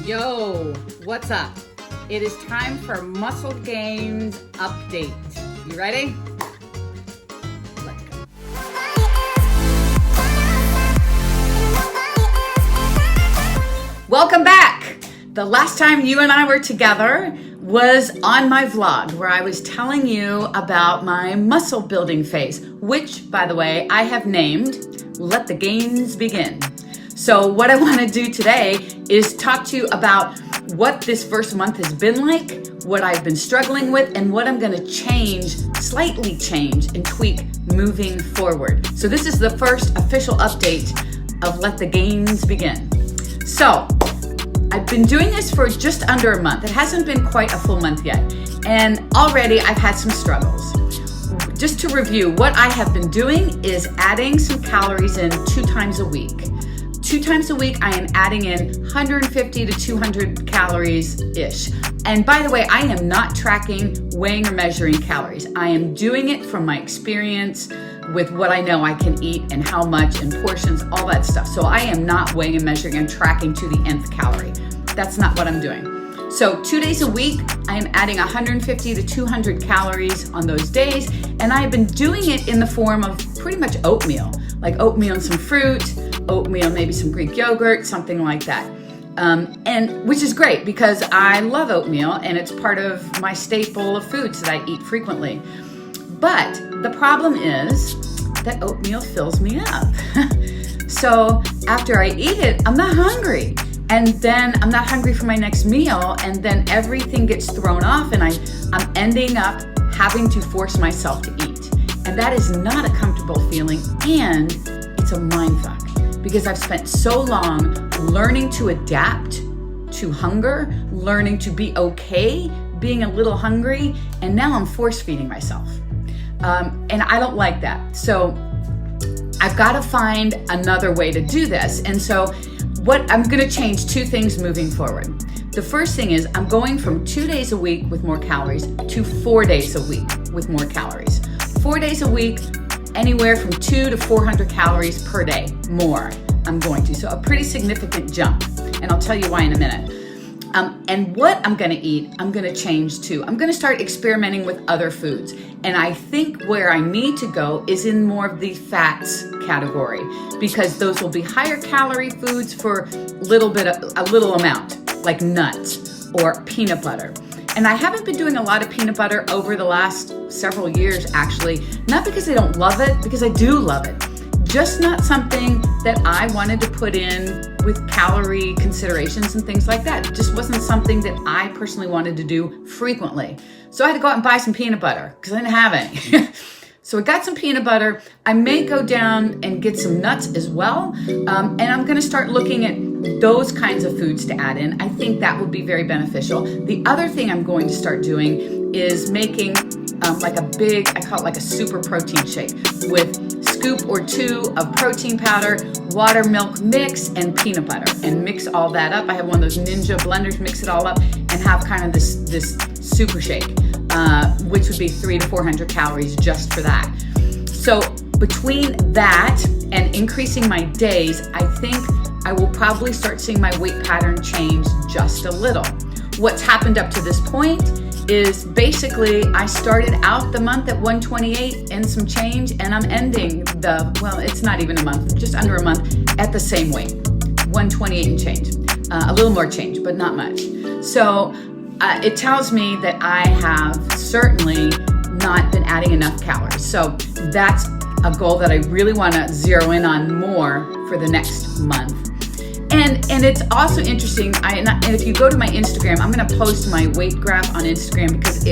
Yo, what's up? It is time for Muscle Gainz update. You ready? Let's go. Welcome back. The last time you and I were together was on my vlog where I was telling you about my muscle building phase, which, by the way, I have named Let the Gainz Begin. So what I want to do today is talk to you about what this first month has been like, what I've been struggling with, and what I'm going to slightly change and tweak moving forward. So this is the first official update of Let the Gainz Begin. So I've been doing this for just under a month. It hasn't been quite a full month yet. And already I've had some struggles. Just to review, what I have been doing is adding some calories in 2 times a week. 2 times a week, I am adding in 150 to 200 calories-ish. And by the way, I am not tracking, weighing, or measuring calories. I am doing it from my experience with what I know I can eat and how much and portions, all that stuff. So I am not weighing and measuring and tracking to the nth calorie. That's not what I'm doing. So 2 days a week, I am adding 150 to 200 calories on those days. And I have been doing it in the form of pretty much oatmeal, like oatmeal and some fruit, oatmeal, maybe some Greek yogurt, something like that. And which is great because I love oatmeal and it's part of my staple of foods that I eat frequently. But the problem is that oatmeal fills me up. So after I eat it, I'm not hungry. And then I'm not hungry for my next meal. And then everything gets thrown off and I'm ending up having to force myself to eat. And that is not a comfortable feeling. And it's a mindfuck because I've spent so long learning to adapt to hunger, learning to be okay being a little hungry. And now I'm force feeding myself. And I don't like that. So I've got to find another way to do this. And so I'm going to change 2 things moving forward. The first thing is I'm going from 2 days a week with more calories to 4 days a week with more calories. 4 days a week, anywhere from 200 to 400 calories per day more I'm going to. So a pretty significant jump. And I'll tell you why in a minute. And what I'm going to eat, I'm going to change too. I'm going to start experimenting with other foods. And I think where I need to go is in more of the fats category because those will be higher calorie foods for a little amount, like nuts or peanut butter. And I haven't been doing a lot of peanut butter over the last several years, actually, not because I don't love it, because I do love it. Just not something that I wanted to put in with calorie considerations and things like that. It just wasn't something that I personally wanted to do frequently. So I had to go out and buy some peanut butter because I didn't have any. So I got some peanut butter. I may go down and get some nuts as well. And I'm going to start looking at those kinds of foods to add in. I think that would be very beneficial. The other thing I'm going to start doing is making like a big, I call it like a super protein shake with scoop or 2 of protein powder, water, milk mix, and peanut butter, and mix all that up. I have one of those Ninja blenders, mix it all up, and have kind of this super shake, which would be 300 to 400 calories just for that. So between that and increasing my days, I think I will probably start seeing my weight pattern change just a little. What's happened up to this point is basically I started out the month at 128 and some change, and I'm ending it's not even a month, just under a month at the same weight, 128 and change. A little more change, but not much. So it tells me that I have certainly not been adding enough calories. So that's a goal that I really want to zero in on more for the next month. And it's also interesting, and if you go to my Instagram, I'm going to post my weight graph on Instagram because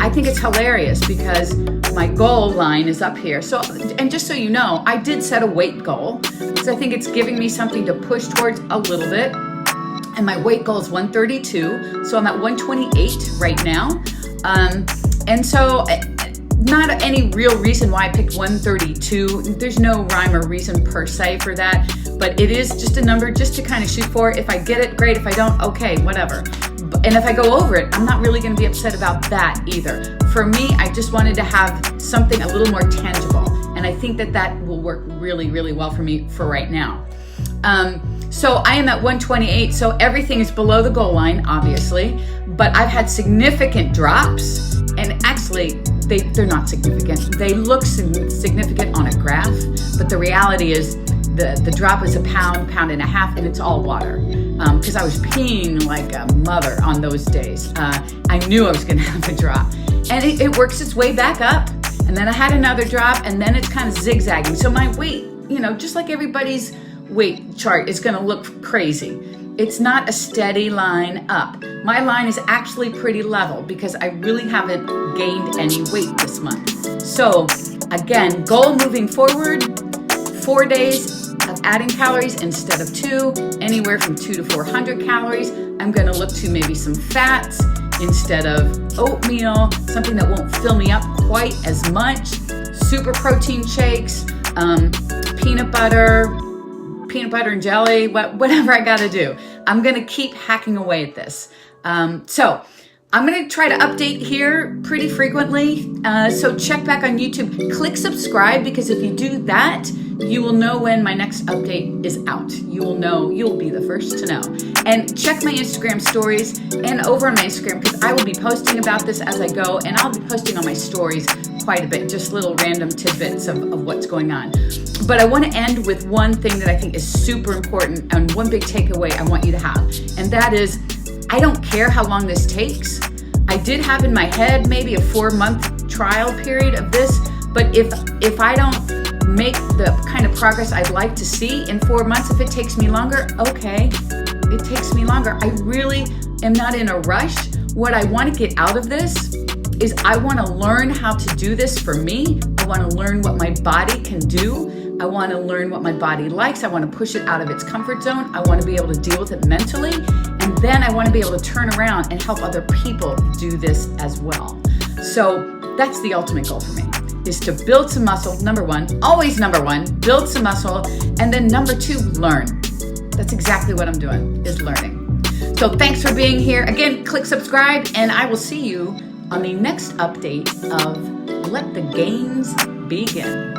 I think it's hilarious because my goal line is up here. So, and just so you know, I did set a weight goal because I think it's giving me something to push towards a little bit. And my weight goal is 132, so I'm at 128 right now. And so not any real reason why I picked 132. There's no rhyme or reason per se for that, but it is just a number just to kind of shoot for. If I get it, great. If I don't, okay, whatever. And if I go over it, I'm not really going to be upset about that either. For me, I just wanted to have something a little more tangible, and I think that will work really, really well for me for right now. So I am at 128, so everything is below the goal line, obviously, but I've had significant drops, and actually they're not significant. They look significant on a graph, but the reality is the drop is a pound and a half, and it's all water. Because I was peeing like a mother on those days. I knew I was gonna have a drop. And it works its way back up, and then I had another drop, and then it's kind of zigzagging. So my weight, just like everybody's weight chart, is gonna look crazy. It's not a steady line up. My line is actually pretty level because I really haven't gained any weight this month. So again, goal moving forward, 4 days of adding calories instead of 2, anywhere from 200 to 400 calories. I'm gonna look to maybe some fats instead of oatmeal, something that won't fill me up quite as much. Super protein shakes, peanut butter and jelly, whatever I gotta do. I'm gonna keep hacking away at this. So I'm gonna try to update here pretty frequently. So check back on YouTube, click subscribe, because if you do that, you will know when my next update is out. You'll be the first to know. And check my Instagram stories and over on my Instagram, because I will be posting about this as I go, and I'll be posting on my stories quite a bit, just little random tidbits of what's going on. But I want to end with one thing that I think is super important, and one big takeaway I want you to have, and that is, I don't care how long this takes. I did have in my head maybe a 4-month trial period of this, but if I don't make the kind of progress I'd like to see in 4 months, if it takes me longer, okay, it takes me longer. I really am not in a rush. What I want to get out of this is I want to learn how to do this for me. I want to learn what my body can do. I want to learn what my body likes. I want to push it out of its comfort zone. I want to be able to deal with it mentally. And then I want to be able to turn around and help other people do this as well. So that's the ultimate goal for me, is to build some muscle. Number one, always number one, build some muscle. And then number 2, learn. That's exactly what I'm doing, is learning. So thanks for being here. Again, click subscribe, and I will see you on the next update of Let the Gains Begin.